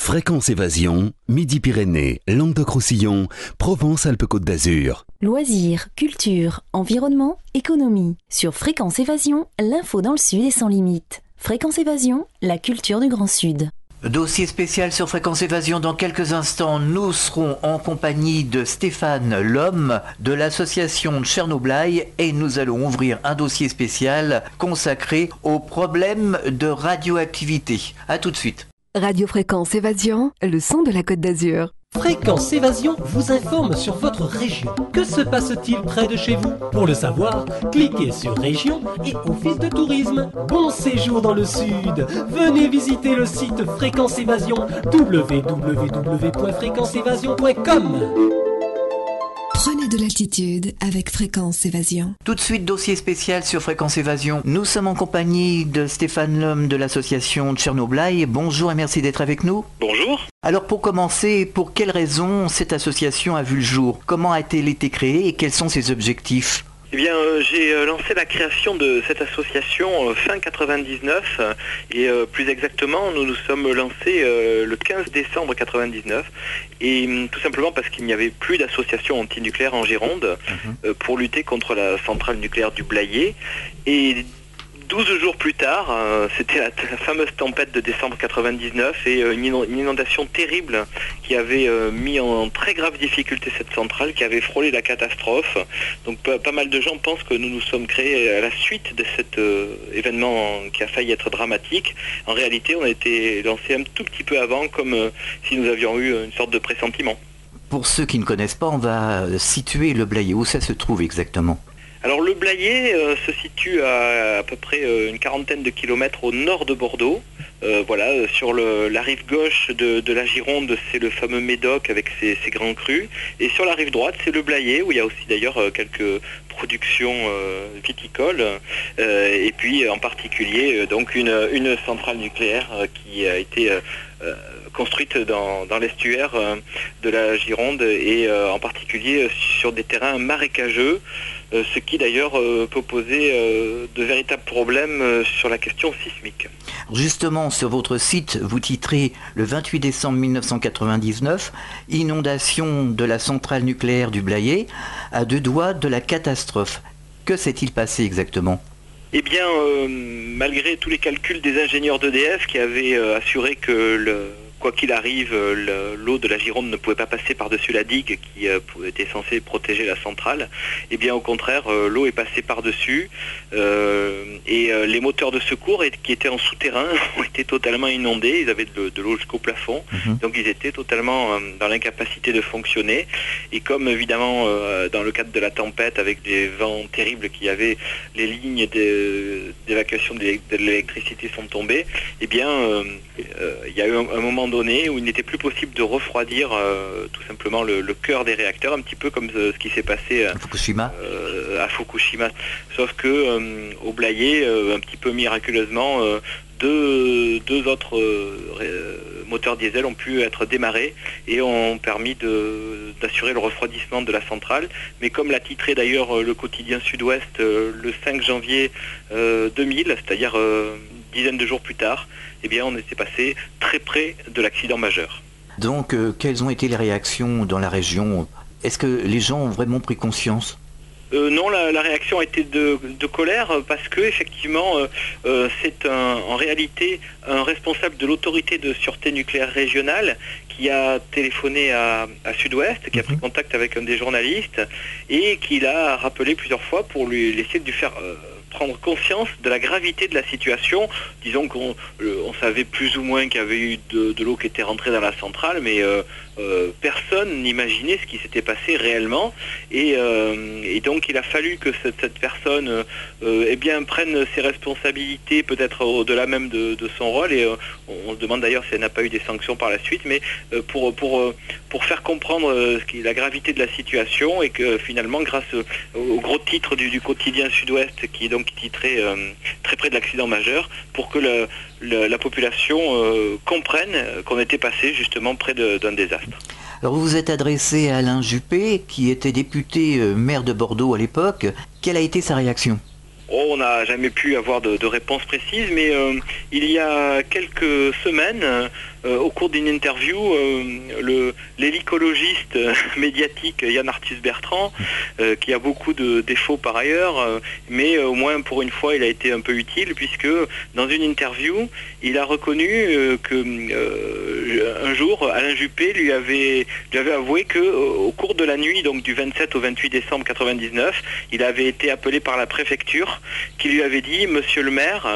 Fréquence Évasion, Midi-Pyrénées, Languedoc-Roussillon, Provence-Alpes-Côte d'Azur. Loisirs, culture, environnement, économie. Sur Fréquence Évasion, l'info dans le Sud est sans limite. Fréquence Évasion, la culture du Grand Sud. Dossier spécial sur Fréquence Évasion. Dans quelques instants, nous serons en compagnie de Stéphane Lhomme de l'association Tchernoblaï et nous allons ouvrir un dossier spécial consacré aux problèmes de radioactivité. A tout de suite. Radio Fréquence Évasion, le son de la Côte d'Azur. Fréquence Évasion vous informe sur votre région. Que se passe-t-il près de chez vous? Pour le savoir, cliquez sur Région et Office de tourisme. Bon séjour dans le Sud. Venez visiter le site Fréquence Évasion, www.fréquenceévasion.com. Prenez de l'attitude avec Fréquence Évasion. Tout de suite, dossier spécial sur Fréquence Évasion. Nous sommes en compagnie de Stéphane Lhomme de l'association Tchernoblaï. Bonjour et merci d'être avec nous. Bonjour. Alors pour commencer, pour quelles raisons cette association a vu le jour? Comment a-t-elle été créée et quels sont ses objectifs? Eh bien, j'ai lancé la création de cette association fin 99 et plus exactement, nous nous sommes lancés le 15 décembre 99 et tout simplement parce qu'il n'y avait plus d'association antinucléaire en Gironde pour lutter contre la centrale nucléaire du Blayais. Et 12 jours plus tard, c'était la fameuse tempête de décembre 99 et une inondation terrible qui avait mis en très grave difficulté cette centrale, qui avait frôlé la catastrophe. Donc pas mal de gens pensent que nous nous sommes créés à la suite de cet événement qui a failli être dramatique. En réalité, on a été lancé un tout petit peu avant, comme si nous avions eu une sorte de pressentiment. Pour ceux qui ne connaissent pas, on va situer le Blayais. Où ça se trouve exactement ? Alors le Blayais se situe à peu près une quarantaine de kilomètres au nord de Bordeaux. Sur la rive gauche de la Gironde, c'est le fameux Médoc avec ses grands crus. Et sur la rive droite, c'est le Blayais, où il y a aussi d'ailleurs quelques productions viticoles. Et puis en particulier donc une centrale nucléaire qui a été construite dans l'estuaire de la Gironde et en particulier sur des terrains marécageux. Ce qui d'ailleurs peut poser de véritables problèmes sur la question sismique. Justement, sur votre site, vous titrez le 28 décembre 1999, inondation de la centrale nucléaire du Blayais, à 2 doigts de la catastrophe. Que s'est-il passé exactement ? Eh bien, malgré tous les calculs des ingénieurs d'EDF qui avaient assuré que quoi qu'il arrive, l'eau de la Gironde ne pouvait pas passer par-dessus la digue qui était censée protéger la centrale. Eh bien, au contraire, l'eau est passée par-dessus et les moteurs de secours qui étaient en souterrain ont été totalement inondés. Ils avaient de l'eau jusqu'au plafond, donc ils étaient totalement dans l'incapacité de fonctionner. Et comme évidemment, dans le cadre de la tempête, avec des vents terribles qu'il y avait, les lignes d'évacuation de l'électricité sont tombées, eh bien, il y a eu un moment donné où il n'était plus possible de refroidir tout simplement le cœur des réacteurs, un petit peu comme ce qui s'est passé à Fukushima. Sauf que au Blayais, un petit peu miraculeusement, deux autres moteurs diesel ont pu être démarrés et ont permis d'assurer le refroidissement de la centrale. Mais comme l'a titré d'ailleurs le quotidien Sud-Ouest le 5 janvier 2000, c'est-à-dire dizaine de jours plus tard, eh bien on était passé très près de l'accident majeur. Donc quelles ont été les réactions dans la région? Est-ce que les gens ont vraiment pris conscience? Non, la réaction a été de colère parce que effectivement c'est en réalité un responsable de l'autorité de sûreté nucléaire régionale qui a téléphoné à Sud-Ouest, qui a pris contact avec un des journalistes et qui l'a rappelé plusieurs fois pour lui essayer de lui faire prendre conscience de la gravité de la situation. Disons qu'on savait plus ou moins qu'il y avait eu de l'eau qui était rentrée dans la centrale, mais personne n'imaginait ce qui s'était passé réellement. Et donc il a fallu que cette personne prenne ses responsabilités, peut-être au-delà même de son rôle. Et on se demande d'ailleurs si elle n'a pas eu des sanctions par la suite, mais pour faire comprendre la gravité de la situation et que finalement, grâce au gros titre du quotidien Sud-Ouest, qui est donc titré très près de l'accident majeur, pour que la population comprenne qu'on était passé justement près d'un désastre. Alors vous vous êtes adressé à Alain Juppé, qui était député maire de Bordeaux à l'époque. Quelle a été sa réaction ? On n'a jamais pu avoir de réponse précise, mais il y a quelques semaines, au cours d'une interview, l'hélicologiste médiatique Yann Arthus-Bertrand, qui a beaucoup de défauts par ailleurs, mais au moins pour une fois il a été un peu utile, puisque dans une interview, il a reconnu un jour, Alain Juppé lui avait avoué qu'au cours de la nuit, donc du 27 au 28 décembre 99, il avait été appelé par la préfecture, qui lui avait dit: Monsieur le maire,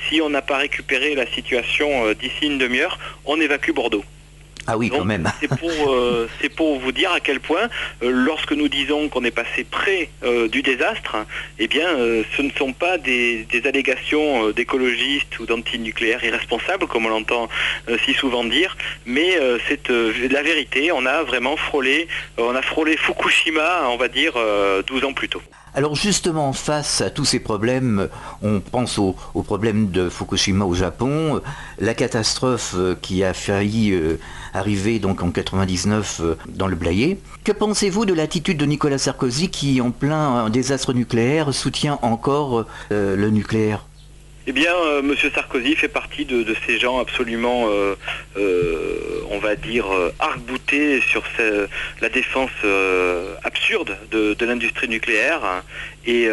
si on n'a pas récupéré la situation d'ici une demi-heure, on évacue Bordeaux. Ah oui, donc, quand même. C'est pour vous dire à quel point, lorsque nous disons qu'on est passé près du désastre, eh bien, ce ne sont pas des allégations d'écologistes ou d'antinucléaires irresponsables, comme on l'entend si souvent dire, mais c'est la vérité. On a vraiment frôlé Fukushima, on va dire, 12 ans plus tôt. Alors justement, face à tous ces problèmes, on pense au problème de Fukushima au Japon, la catastrophe qui a failli arriver donc en 99 dans le Blayais. Que pensez-vous de l'attitude de Nicolas Sarkozy qui, en plein désastre nucléaire, soutient encore le nucléaire ? Eh bien, M. Sarkozy fait partie de ces gens absolument, on va dire, arc-boutés sur la défense absurde de l'industrie nucléaire. Et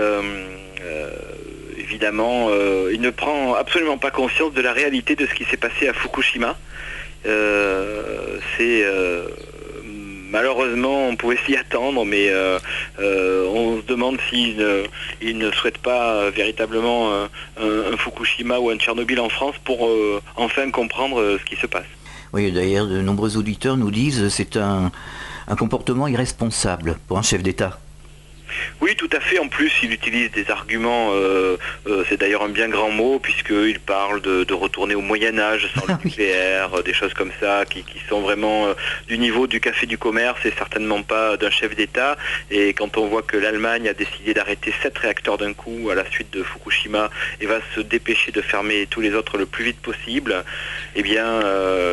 évidemment, il ne prend absolument pas conscience de la réalité de ce qui s'est passé à Fukushima. Malheureusement, on pouvait s'y attendre, mais on se demande s'il ne souhaite pas véritablement un Fukushima ou un Tchernobyl en France pour enfin comprendre ce qui se passe. Oui, d'ailleurs, de nombreux auditeurs nous disent que c'est un comportement irresponsable pour un chef d'État. Oui, tout à fait. En plus, il utilise des arguments, c'est d'ailleurs un bien grand mot, puisqu'il parle de retourner au Moyen-Âge sans le nucléaire, des choses comme ça, qui sont vraiment du niveau du café du commerce et certainement pas d'un chef d'État. Et quand on voit que l'Allemagne a décidé d'arrêter 7 réacteurs d'un coup à la suite de Fukushima et va se dépêcher de fermer tous les autres le plus vite possible, eh bien,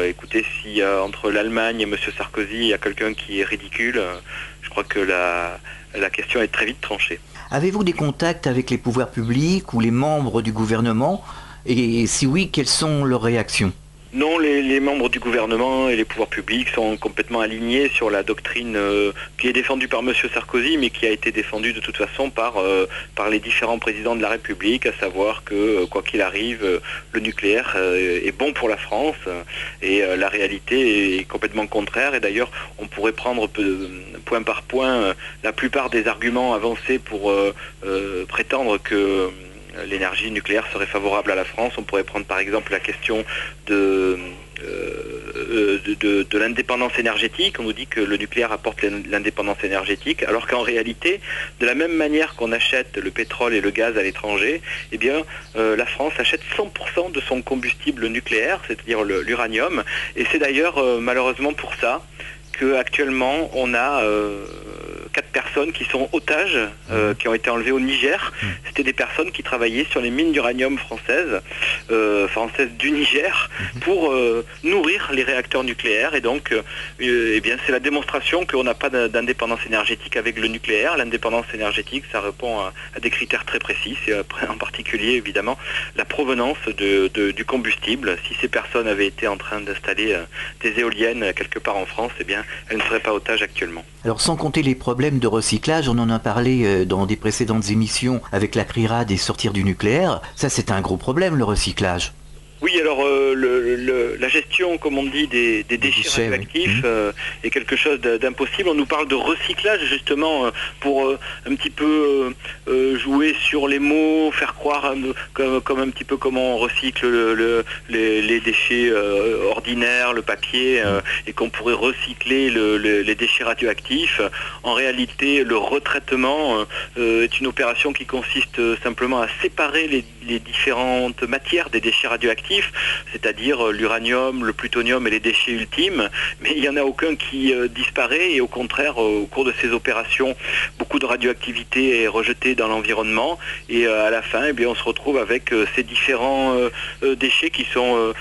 écoutez, si entre l'Allemagne et M. Sarkozy, il y a quelqu'un qui est ridicule, je crois que la question est très vite tranchée. Avez-vous des contacts avec les pouvoirs publics ou les membres du gouvernement? Et si oui, quelles sont leurs réactions? Non, les membres du gouvernement et les pouvoirs publics sont complètement alignés sur la doctrine qui est défendue par M. Sarkozy, mais qui a été défendue de toute façon par les différents présidents de la République, à savoir que, quoi qu'il arrive, le nucléaire est bon pour la France, et la réalité est complètement contraire. Et d'ailleurs, on pourrait prendre point par point la plupart des arguments avancés pour prétendre que l'énergie nucléaire serait favorable à la France. On pourrait prendre par exemple la question de l'indépendance énergétique. On nous dit que le nucléaire apporte l'indépendance énergétique, alors qu'en réalité, de la même manière qu'on achète le pétrole et le gaz à l'étranger, eh bien, la France achète 100% de son combustible nucléaire, c'est-à-dire l'uranium. Et c'est d'ailleurs malheureusement pour ça qu'actuellement on a 4 personnes qui sont otages, qui ont été enlevées au Niger. C'était des personnes qui travaillaient sur les mines d'uranium françaises du Niger pour nourrir les réacteurs nucléaires. Et donc, eh bien, c'est la démonstration qu'on n'a pas d'indépendance énergétique avec le nucléaire. L'indépendance énergétique, ça répond à des critères très précis. C'est en particulier, évidemment, la provenance du combustible. Si ces personnes avaient été en train d'installer des éoliennes quelque part en France, eh bien, elles ne seraient pas otages actuellement. Alors, sans compter les problèmes de recyclage, on en a parlé dans des précédentes émissions avec la CRIRAD et sortir du nucléaire. Ça, c'est un gros problème, le recyclage. Oui, alors la gestion, comme on dit, des déchets radioactifs est quelque chose d'impossible. On nous parle de recyclage justement pour un petit peu jouer sur les mots, faire croire comme un petit peu comment on recycle les déchets ordinaires, le papier, et qu'on pourrait recycler les déchets radioactifs. En réalité, le retraitement est une opération qui consiste simplement à séparer les différentes matières des déchets radioactifs, c'est-à-dire l'uranium, le plutonium et les déchets ultimes, mais il n'y en a aucun qui disparaît, et au contraire, au cours de ces opérations, beaucoup de radioactivité est rejetée dans l'environnement, et à la fin, eh bien, on se retrouve avec ces différents déchets qui sont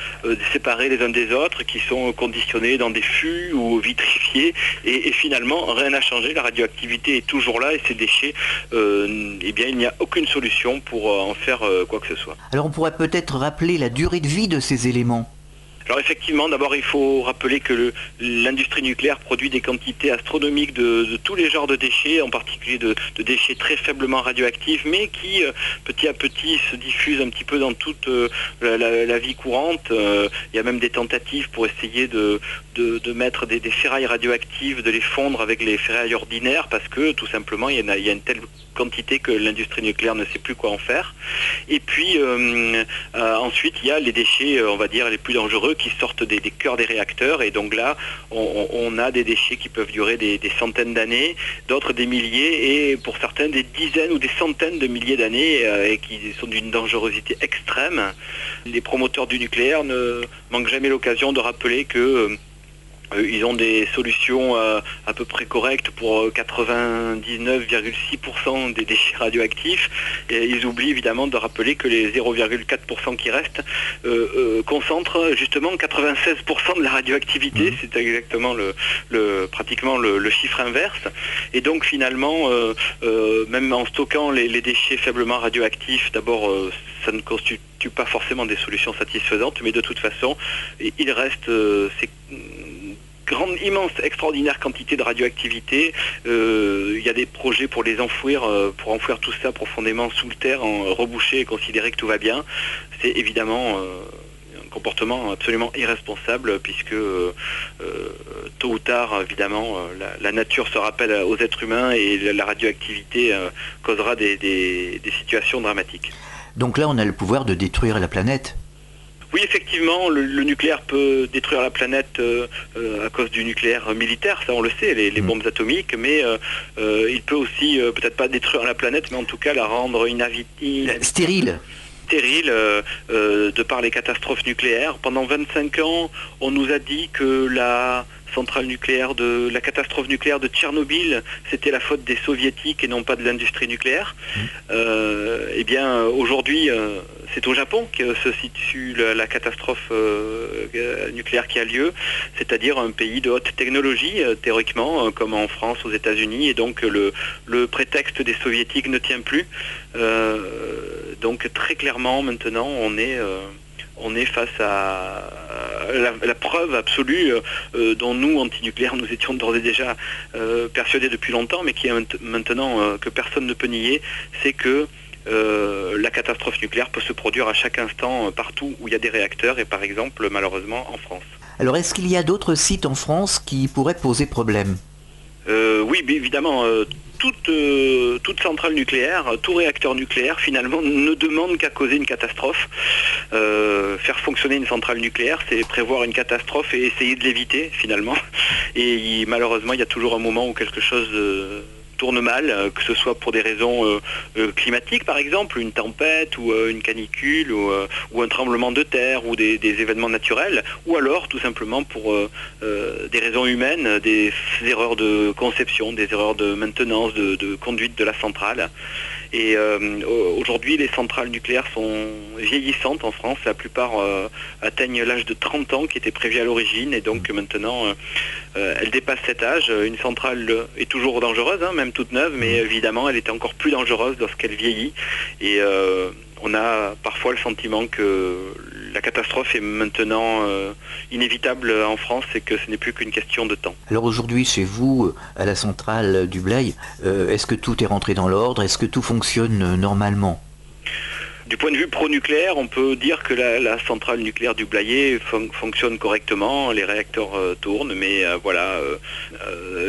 séparés les uns des autres, qui sont conditionnés dans des fûts ou vitrifiés, et finalement, rien n'a changé, la radioactivité est toujours là, et ces déchets, eh bien, il n'y a aucune solution pour en faire quoi que ce soit. Alors on pourrait peut-être rappeler la durée de vie de ces éléments. Alors effectivement, d'abord il faut rappeler que l'industrie nucléaire produit des quantités astronomiques de tous les genres de déchets, en particulier de déchets très faiblement radioactifs, mais qui petit à petit se diffusent un petit peu dans toute la vie courante. Il y a même des tentatives pour essayer de mettre des ferrailles radioactives, de les fondre avec les ferrailles ordinaires, parce que tout simplement il y a une telle quantité que l'industrie nucléaire ne sait plus quoi en faire. Et puis ensuite il y a les déchets, on va dire, les plus dangereux qui sortent des cœurs des réacteurs, et donc là on a des déchets qui peuvent durer des centaines d'années, d'autres des milliers, et pour certains des dizaines ou des centaines de milliers d'années, et qui sont d'une dangerosité extrême. Les promoteurs du nucléaire ne manquent jamais l'occasion de rappeler que ils ont des solutions à peu près correctes pour 99,6% des déchets radioactifs, et ils oublient évidemment de rappeler que les 0,4% qui restent concentrent justement 96% de la radioactivité. C'est exactement pratiquement le chiffre inverse, et donc finalement même en stockant les déchets faiblement radioactifs, d'abord ça ne constitue pas forcément des solutions satisfaisantes, mais de toute façon il reste ces immense, extraordinaire quantité de radioactivité. Il y a des projets pour les enfouir, pour enfouir tout ça profondément sous le terre, reboucher et considérer que tout va bien. C'est évidemment un comportement absolument irresponsable, puisque tôt ou tard, évidemment, la nature se rappelle aux êtres humains, et la radioactivité causera des situations dramatiques. Donc là, on a le pouvoir de détruire la planète. Oui, effectivement, le nucléaire peut détruire la planète à cause du nucléaire militaire, ça on le sait, les bombes atomiques, mais il peut aussi, peut-être pas détruire la planète, mais en tout cas la rendre stérile. De par les catastrophes nucléaires. Pendant 25 ans, on nous a dit que la catastrophe nucléaire de Tchernobyl, c'était la faute des soviétiques et non pas de l'industrie nucléaire. Eh bien, aujourd'hui, c'est au Japon que se situe la catastrophe nucléaire qui a lieu, c'est-à-dire un pays de haute technologie, théoriquement, comme en France, aux États-Unis, et donc le prétexte des soviétiques ne tient plus. Donc très clairement, maintenant, on est face à la preuve absolue dont nous, antinucléaires, nous étions d'ores et déjà persuadés depuis longtemps, mais qui est maintenant que personne ne peut nier, c'est que la catastrophe nucléaire peut se produire à chaque instant partout où il y a des réacteurs, et par exemple malheureusement en France. Alors est-ce qu'il y a d'autres sites en France qui pourraient poser problème ? Oui, évidemment. Toute centrale nucléaire, tout réacteur nucléaire finalement ne demande qu'à causer une catastrophe. Faire fonctionner une centrale nucléaire, c'est prévoir une catastrophe et essayer de l'éviter finalement. Et malheureusement, il y a toujours un moment où quelque chose tourne mal, que ce soit pour des raisons climatiques par exemple, une tempête ou une canicule ou un tremblement de terre ou des événements naturels, ou alors tout simplement pour des raisons humaines, des erreurs de conception, des erreurs de maintenance, de conduite de la centrale. Et aujourd'hui, les centrales nucléaires sont vieillissantes en France. La plupart atteignent l'âge de 30 ans qui était prévu à l'origine, et donc maintenant elles dépassent cet âge. Une centrale est toujours dangereuse, même toute neuve, mais évidemment elle est encore plus dangereuse lorsqu'elle vieillit. Et on a parfois le sentiment que la catastrophe est maintenant inévitable en France, et que ce n'est plus qu'une question de temps. Alors aujourd'hui, chez vous, à la centrale du Blaye, est-ce que tout est rentré dans l'ordre ? Est-ce que tout fonctionne normalement ? Du point de vue pro-nucléaire, on peut dire que la centrale nucléaire du Blayais fonctionne correctement, les réacteurs tournent, mais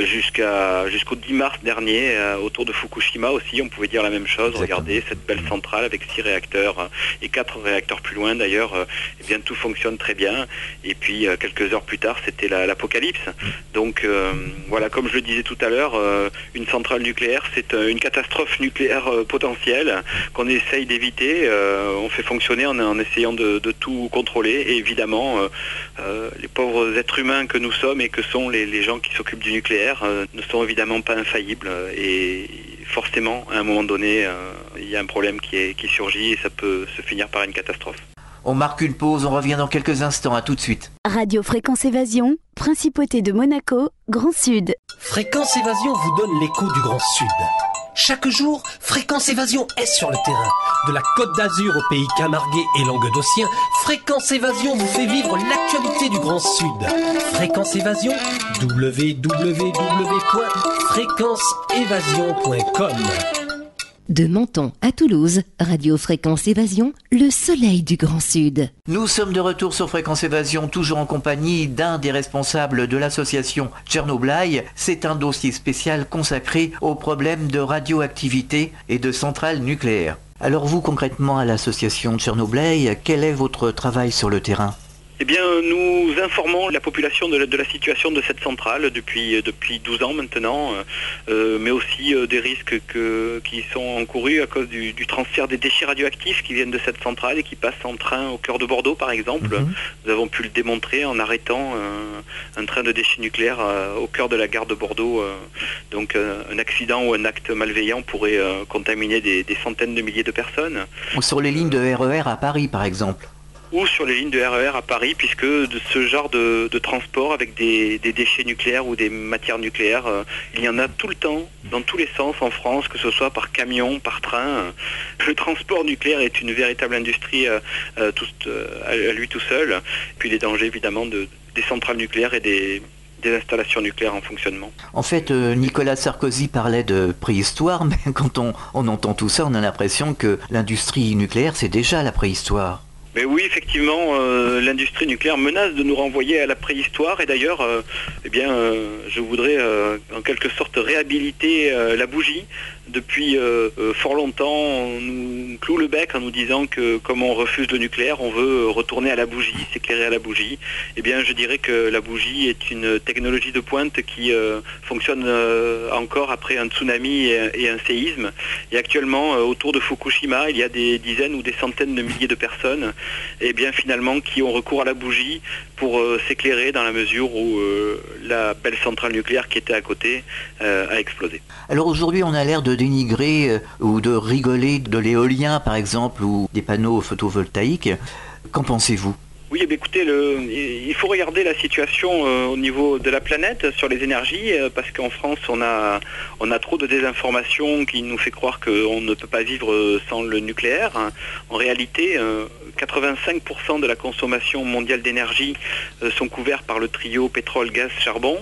jusqu'au 10 mars dernier, autour de Fukushima aussi, on pouvait dire la même chose. Exactement. Regardez cette belle centrale avec 6 réacteurs et 4 réacteurs plus loin d'ailleurs, eh bien tout fonctionne très bien. Et puis quelques heures plus tard, c'était l'apocalypse. Donc voilà, comme je le disais tout à l'heure, une centrale nucléaire, c'est une catastrophe nucléaire potentielle qu'on essaye d'éviter. On fait fonctionner en essayant de tout contrôler, et évidemment les pauvres êtres humains que nous sommes et que sont les gens qui s'occupent du nucléaire ne sont évidemment pas infaillibles, et forcément à un moment donné il y a un problème qui surgit, et ça peut se finir par une catastrophe. On marque une pause, on revient dans quelques instants, à tout de suite. Radio Fréquence Évasion, Principauté de Monaco, Grand Sud. Fréquence Évasion vous donne l'écho du Grand Sud. Chaque jour, Fréquence Évasion est sur le terrain. De la Côte d'Azur au pays camarguais et languedocien, Fréquence Évasion vous fait vivre l'actualité du Grand Sud. Fréquence Évasion, www.fréquenceévasion.com. De Menton à Toulouse, Radio Fréquence Évasion, le soleil du Grand Sud. Nous sommes de retour sur Fréquence Évasion, toujours en compagnie d'un des responsables de l'association Tchernoblaï. C'est un dossier spécial consacré aux problèmes de radioactivité et de centrales nucléaires. Alors vous, concrètement, à l'association Tchernoblaï, quel est votre travail sur le terrain ? Eh bien, nous informons la population de la situation de cette centrale depuis 12 ans maintenant, mais aussi des risques qui sont encourus à cause du transfert des déchets radioactifs qui viennent de cette centrale et qui passent en train au cœur de Bordeaux, par exemple. Nous avons pu le démontrer en arrêtant un train de déchets nucléaires au cœur de la gare de Bordeaux. Donc, un accident ou un acte malveillant pourrait contaminer des centaines de milliers de personnes. Ou sur les lignes de RER à Paris, par exemple. Ou sur les lignes de RER à Paris, puisque de ce genre de transport avec des déchets nucléaires ou des matières nucléaires, il y en a tout le temps, dans tous les sens en France, que ce soit par camion, par train. Le transport nucléaire est une véritable industrie à lui tout seul. Puis les dangers évidemment des centrales nucléaires et des installations nucléaires en fonctionnement. En fait, Nicolas Sarkozy parlait de préhistoire, mais quand on entend tout ça, on a l'impression que l'industrie nucléaire, c'est déjà la préhistoire. Mais oui, effectivement, l'industrie nucléaire menace de nous renvoyer à la préhistoire. Et d'ailleurs, je voudrais en quelque sorte réhabiliter la bougie. Depuis fort longtemps, on nous cloue le bec en nous disant que comme on refuse le nucléaire, on veut retourner à la bougie, s'éclairer à la bougie. Eh bien, je dirais que la bougie est une technologie de pointe qui fonctionne encore après un tsunami et un séisme. Et actuellement, autour de Fukushima, il y a des dizaines ou des centaines de milliers de personnes finalement qui ont recours à la bougie pour s'éclairer dans la mesure où la belle centrale nucléaire qui était à côté a explosé. Alors aujourd'hui, on a l'air de dénigrer ou de rigoler de l'éolien, par exemple, ou des panneaux photovoltaïques. Qu'en pensez-vous ? Oui, écoutez, il faut regarder la situation au niveau de la planète sur les énergies, parce qu'en France, on a trop de désinformation qui nous fait croire qu'on ne peut pas vivre sans le nucléaire. En réalité, 85% de la consommation mondiale d'énergie sont couverts par le trio pétrole, gaz, charbon.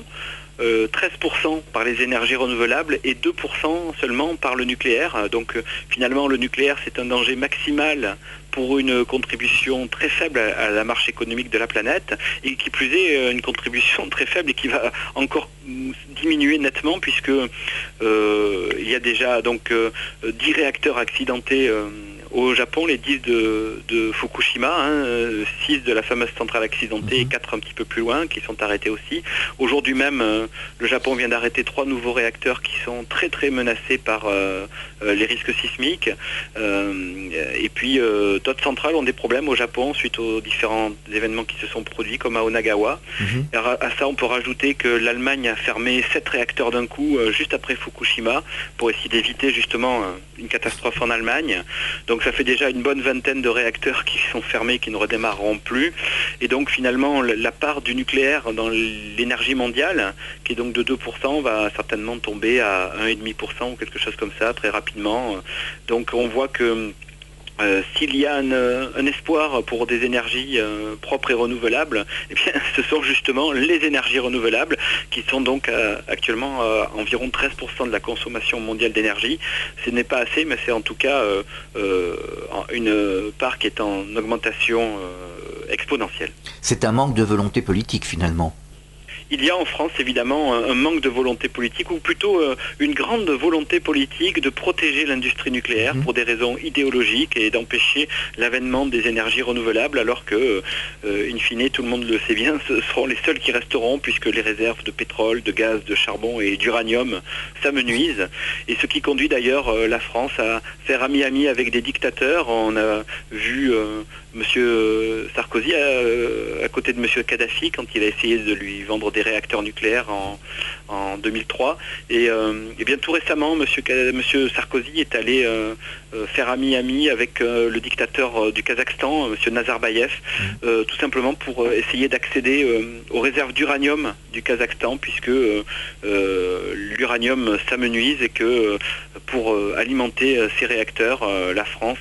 13% par les énergies renouvelables et 2% seulement par le nucléaire. Donc finalement le nucléaire c'est un danger maximal pour une contribution très faible à la marche économique de la planète et qui plus est une contribution très faible et qui va encore diminuer nettement puisque il y a déjà donc 10 réacteurs accidentés au Japon, les 10 de Fukushima, 6 de la fameuse centrale accidentée et 4 un petit peu plus loin qui sont arrêtés aussi. Aujourd'hui même, le Japon vient d'arrêter 3 nouveaux réacteurs qui sont très très menacés par les risques sismiques. Et puis d'autres centrales ont des problèmes au Japon suite aux différents événements qui se sont produits comme à Onagawa. À ça on peut rajouter que l'Allemagne a fermé 7 réacteurs d'un coup juste après Fukushima pour essayer d'éviter justement une catastrophe en Allemagne. Donc ça fait déjà une bonne vingtaine de réacteurs qui sont fermés, qui ne redémarreront plus. Et donc finalement, la part du nucléaire dans l'énergie mondiale, qui est donc de 2%, va certainement tomber à 1,5% ou quelque chose comme ça, très rapidement. Donc on voit que s'il y a un espoir pour des énergies propres et renouvelables, eh bien, ce sont justement les énergies renouvelables qui sont donc actuellement environ 13% de la consommation mondiale d'énergie. Ce n'est pas assez, mais c'est en tout cas une part qui est en augmentation exponentielle. C'est un manque de volonté politique finalement. Il y a en France évidemment un manque de volonté politique, ou plutôt une grande volonté politique de protéger l'industrie nucléaire pour des raisons idéologiques et d'empêcher l'avènement des énergies renouvelables, alors que, in fine, tout le monde le sait bien, ce seront les seuls qui resteront, puisque les réserves de pétrole, de gaz, de charbon et d'uranium s'amenuisent. Et ce qui conduit d'ailleurs la France à faire ami-ami avec des dictateurs. On a vu M. Sarkozy à côté de M. Kadhafi quand il a essayé de lui vendre des réacteurs nucléaires en 2003. Et bien tout récemment, M. Sarkozy est allé faire ami-ami avec le dictateur du Kazakhstan, M. Nazarbayev, tout simplement pour essayer d'accéder aux réserves d'uranium du Kazakhstan, puisque l'uranium s'amenuise et que pour alimenter ces réacteurs, la France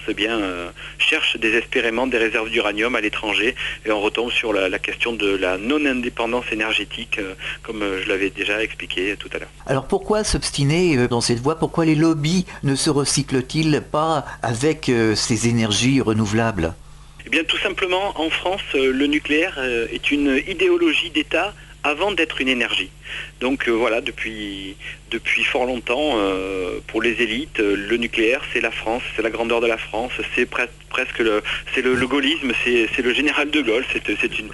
cherche désespérément des réserves d'uranium à l'étranger, et on retombe sur la question de la non-indépendance énergétique, comme je l'avais déjà expliqué tout à l'heure. Alors pourquoi s'obstiner dans cette voie? Pourquoi les lobbies ne se recyclent-ils pas avec ces énergies renouvelables? Eh bien, tout simplement, en France, le nucléaire est une idéologie d'État avant d'être une énergie. Donc voilà, depuis fort longtemps, pour les élites, le nucléaire, c'est la France, c'est la grandeur de la France, c'est presque le gaullisme, c'est le général de Gaulle, c'est une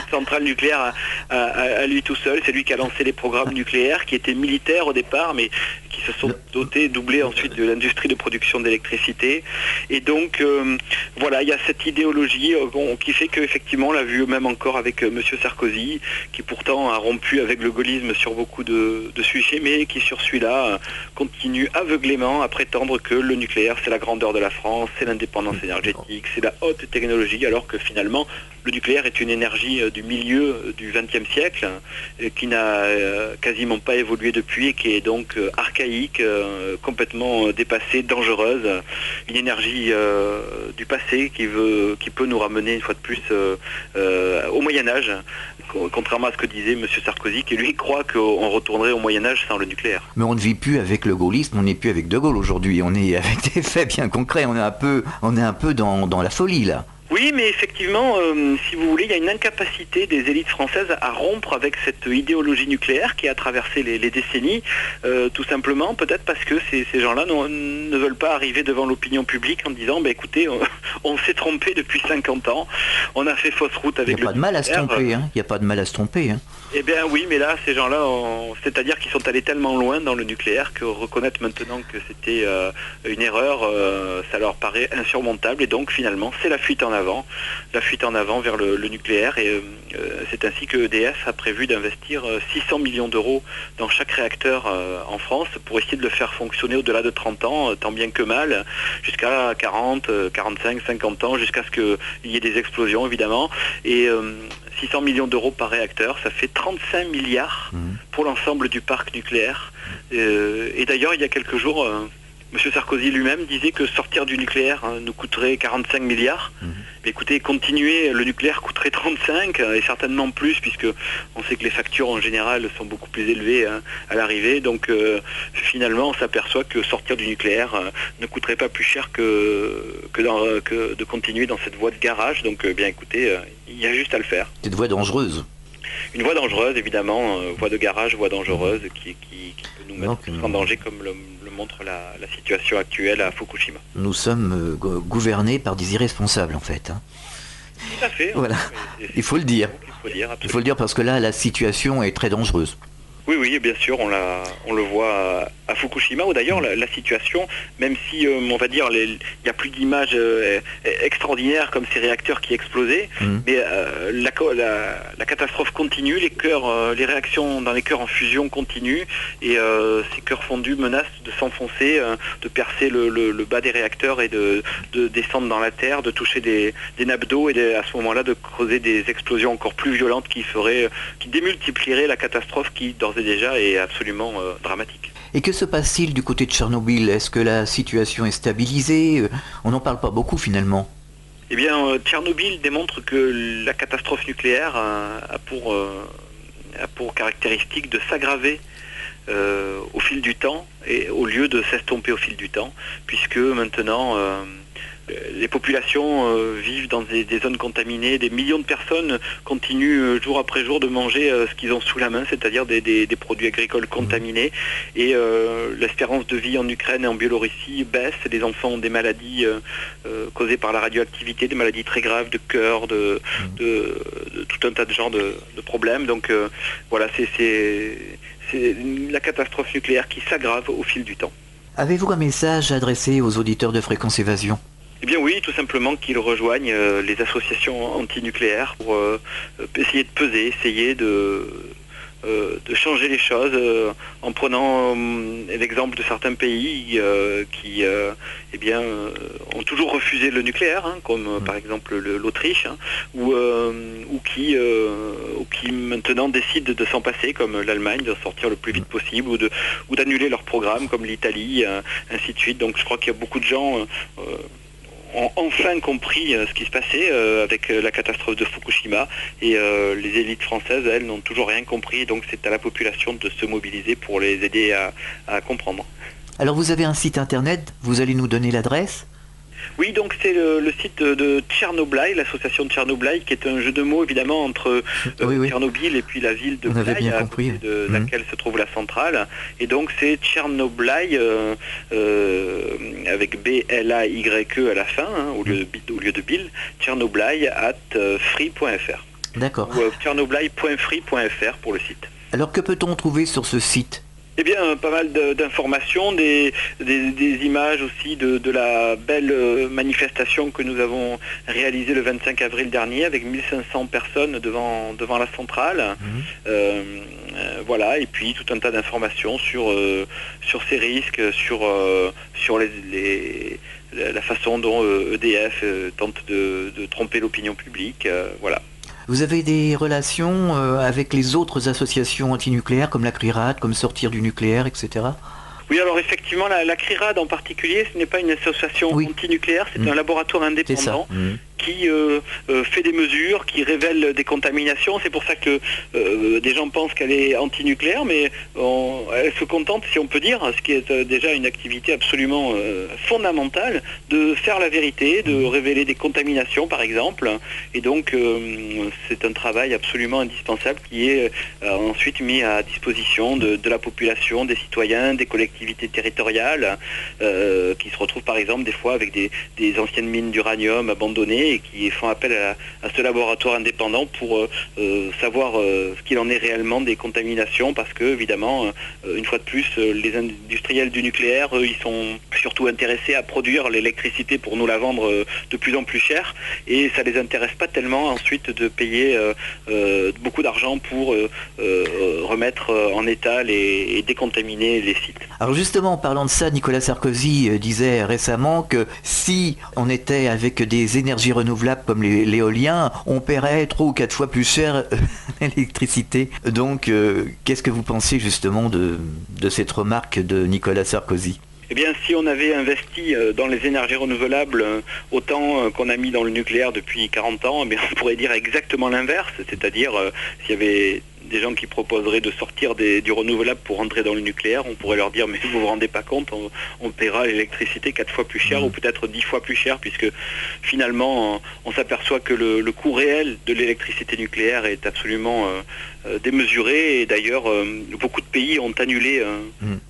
centrale nucléaire à lui tout seul. C'est lui qui a lancé les programmes nucléaires, qui étaient militaires au départ, mais qui se sont doublés ensuite de l'industrie de production d'électricité. Et donc, voilà, il y a cette idéologie qui fait qu'effectivement, on l'a vu même encore avec M. Sarkozy, qui pourtant a rompu avec le gaullisme sur beaucoup de sujets, mais qui sur celui-là continue aveuglément à prétendre que le nucléaire, c'est la grandeur de la France, c'est l'indépendance énergétique, c'est la haute technologie, alors que finalement, le nucléaire est une énergie du milieu du XXe siècle, qui n'a quasiment pas évolué depuis et qui est donc archaïque, complètement dépassée, dangereuse. Une énergie du passé qui peut nous ramener une fois de plus au Moyen-Âge, contrairement à ce que disait M. Sarkozy, qui lui croit qu'on retournerait au Moyen-Âge sans le nucléaire. Mais on ne vit plus avec le gaullisme, on n'est plus avec De Gaulle aujourd'hui, on est avec des faits bien concrets, on est un peu dans la folie là. Oui, mais effectivement, si vous voulez, il y a une incapacité des élites françaises à rompre avec cette idéologie nucléaire qui a traversé les décennies, tout simplement, peut-être parce que ces gens-là ne veulent pas arriver devant l'opinion publique en disant, écoutez, on s'est trompé depuis 50 ans, on a fait fausse route avec le nucléaire. Il n'y a pas de mal à se tromper, hein. Il n'y a pas de mal à se tromper. Hein. Eh bien oui, mais là, ces gens-là, c'est-à-dire qu'ils sont allés tellement loin dans le nucléaire que reconnaître maintenant que c'était une erreur, ça leur paraît insurmontable, et donc finalement, c'est la fuite en avant vers le nucléaire, et c'est ainsi que EDF a prévu d'investir 600 millions d'euros dans chaque réacteur en France pour essayer de le faire fonctionner au-delà de 30 ans, tant bien que mal, jusqu'à 40, 45, 50 ans, jusqu'à ce qu'il y ait des explosions évidemment, et 600 millions d'euros par réacteur, ça fait 35 milliards pour l'ensemble du parc nucléaire. Et d'ailleurs, il y a quelques jours, M. Sarkozy lui-même disait que sortir du nucléaire nous coûterait 45 milliards. Mais écoutez, continuer le nucléaire coûterait 35 et certainement plus, puisque on sait que les factures en général sont beaucoup plus élevées à l'arrivée. Donc finalement, on s'aperçoit que sortir du nucléaire ne coûterait pas plus cher que de continuer dans cette voie de garage. Donc bien écoutez, il y a juste à le faire. Cette voie dangereuse. Une voie dangereuse, évidemment, voie de garage, voie dangereuse, qui peut nous mettre en danger, comme le montre la situation actuelle à Fukushima. Nous sommes gouvernés par des irresponsables, en fait. Hein. Tout à fait. Voilà, il faut le dire. Il faut le dire parce que là, la situation est très dangereuse. Oui, bien sûr, on le voit à Fukushima, où d'ailleurs la situation, même si on va dire il n'y a plus d'images extraordinaires comme ces réacteurs qui explosaient, mais la catastrophe continue, les réactions dans les cœurs en fusion continuent, et ces cœurs fondus menacent de s'enfoncer, de percer le bas des réacteurs et de descendre dans la terre, de toucher des nappes d'eau, et à ce moment-là de creuser des explosions encore plus violentes qui démultiplieraient la catastrophe qui d'ores et déjà est absolument dramatique. Et que se passe-t-il du côté de Tchernobyl? Est-ce que la situation est stabilisée? On n'en parle pas beaucoup finalement. Eh bien, Tchernobyl démontre que la catastrophe nucléaire a pour caractéristique de s'aggraver au fil du temps, et au lieu de s'estomper au fil du temps, puisque maintenant les populations vivent dans des zones contaminées, des millions de personnes continuent jour après jour de manger ce qu'ils ont sous la main, c'est-à-dire des produits agricoles contaminés, et l'espérance de vie en Ukraine et en Biélorussie baisse, les enfants ont des maladies causées par la radioactivité, des maladies très graves de cœur, de tout un tas de genres de problèmes, donc voilà, c'est la catastrophe nucléaire qui s'aggrave au fil du temps. Avez-vous un message adressé aux auditeurs de Fréquence Évasion? Eh bien oui, tout simplement qu'ils rejoignent les associations antinucléaires pour essayer de peser, essayer de de changer les choses en prenant l'exemple de certains pays qui ont toujours refusé le nucléaire, hein, comme par exemple l'Autriche, hein, ou qui maintenant décident de s'en passer, comme l'Allemagne, de sortir le plus vite possible, ou d'annuler leur programme, comme l'Italie, ainsi de suite. Donc je crois qu'il y a beaucoup de gens ont enfin compris ce qui se passait avec la catastrophe de Fukushima, et les élites françaises, elles, n'ont toujours rien compris, donc c'est à la population de se mobiliser pour les aider à comprendre. Alors vous avez un site internet, vous allez nous donner l'adresse ? Oui, donc c'est le site de Tchernobyl, l'association de Tchernobyl, qui est un jeu de mots évidemment entre Tchernobyl et puis la ville de Blaye, à côté de laquelle se trouve la centrale. Et donc c'est Tchernobyl avec B-L-A-Y-E à la fin, hein, au lieu de Bill, tchernobyl@free.fr. D'accord. Ou tchernobyl.free.fr pour le site. Alors que peut-on trouver sur ce site ? Eh bien, pas mal d'informations, des images aussi de la belle manifestation que nous avons réalisée le 25 avril dernier avec 1500 personnes devant la centrale. Voilà, et puis tout un tas d'informations sur ces risques, sur la façon dont EDF tente de tromper l'opinion publique. Voilà. Vous avez des relations avec les autres associations antinucléaires comme la CRIRAD, comme Sortir du nucléaire, etc. Oui, alors effectivement, la CRIRAD en particulier, ce n'est pas une association antinucléaire, c'est un laboratoire indépendant qui fait des mesures, qui révèle des contaminations. C'est pour ça que des gens pensent qu'elle est antinucléaire, mais elle se contente, si on peut dire, ce qui est déjà une activité absolument fondamentale, de faire la vérité, de révéler des contaminations par exemple. Et donc c'est un travail absolument indispensable qui est ensuite mis à disposition de la population, des citoyens, des collectivités territoriales, qui se retrouvent par exemple des fois avec des anciennes mines d'uranium abandonnées, et qui font appel à ce laboratoire indépendant pour savoir ce qu'il en est réellement des contaminations, parce que évidemment, une fois de plus, les industriels du nucléaire, ils sont surtout intéressés à produire l'électricité pour nous la vendre de plus en plus cher, et ça les intéresse pas tellement ensuite de payer beaucoup d'argent pour remettre en état et décontaminer les sites. Alors justement, en parlant de ça, Nicolas Sarkozy disait récemment que si on était avec des énergies renouvelables comme l'éolien, on paierait 3 ou 4 fois plus cher l'électricité. Donc, qu'est-ce que vous pensez justement de cette remarque de Nicolas Sarkozy ? Eh bien, si on avait investi dans les énergies renouvelables autant qu'on a mis dans le nucléaire depuis 40 ans, eh bien, on pourrait dire exactement l'inverse, c'est-à-dire s'il y avait des gens qui proposeraient de sortir du renouvelable pour rentrer dans le nucléaire, on pourrait leur dire mais vous vous rendez pas compte, on paiera l'électricité 4 fois plus cher ou peut-être 10 fois plus cher, puisque finalement on s'aperçoit que le coût réel de l'électricité nucléaire est absolument démesuré, et d'ailleurs beaucoup de pays ont annulé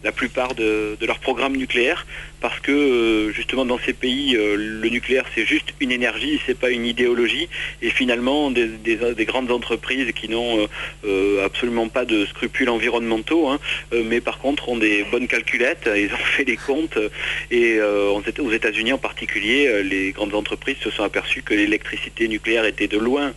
la plupart de leurs programmes nucléaires parce que justement dans ces pays le nucléaire c'est juste une énergie, c'est pas une idéologie, et finalement des grandes entreprises qui n'ont absolument pas de scrupules environnementaux, hein, mais par contre ont des bonnes calculettes, ils ont fait les comptes, et aux États-Unis en particulier, les grandes entreprises se sont aperçues que l'électricité nucléaire était de loin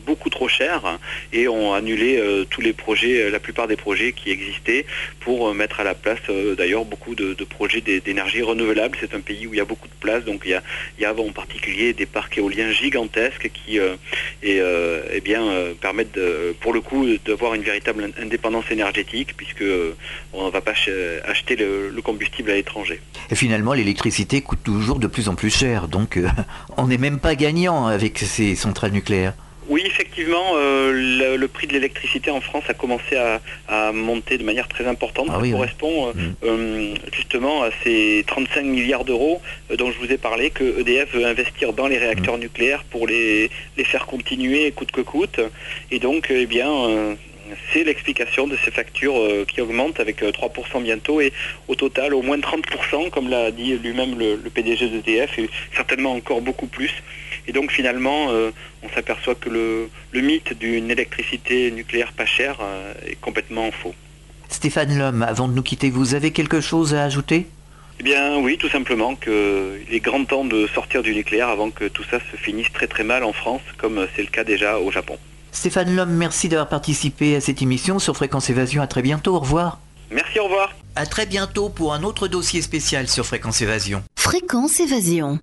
beaucoup trop cher, et ont annulé tous les projets, la plupart des projets qui existaient, pour mettre à la place d'ailleurs beaucoup de projets d'énergie renouvelable. C'est un pays où il y a beaucoup de place, donc il y a en particulier des parcs éoliens gigantesques qui permettent pour le coup d'avoir une véritable indépendance énergétique, puisque on ne va pas acheter le combustible à l'étranger. Et finalement l'électricité coûte toujours de plus en plus cher, donc on n'est même pas gagnant avec ces centrales nucléaires. Oui, effectivement, le prix de l'électricité en France a commencé à monter de manière très importante. Ça correspond justement à ces 35 milliards d'euros dont je vous ai parlé, que EDF veut investir dans les réacteurs nucléaires pour les faire continuer coûte que coûte. Et donc, c'est l'explication de ces factures qui augmentent avec 3% bientôt, et au total au moins 30%, comme l'a dit lui-même le PDG d'EDF, et certainement encore beaucoup plus. Et donc finalement, on s'aperçoit que le mythe d'une électricité nucléaire pas chère est complètement faux. Stéphane Lhomme, avant de nous quitter, vous avez quelque chose à ajouter ? Eh bien oui, tout simplement qu'il est grand temps de sortir du nucléaire avant que tout ça se finisse très très mal en France, comme c'est le cas déjà au Japon. Stéphane Lhomme, merci d'avoir participé à cette émission sur Fréquence Évasion. À très bientôt, au revoir. Merci, au revoir. À très bientôt pour un autre dossier spécial sur Fréquence Évasion. Fréquence Évasion.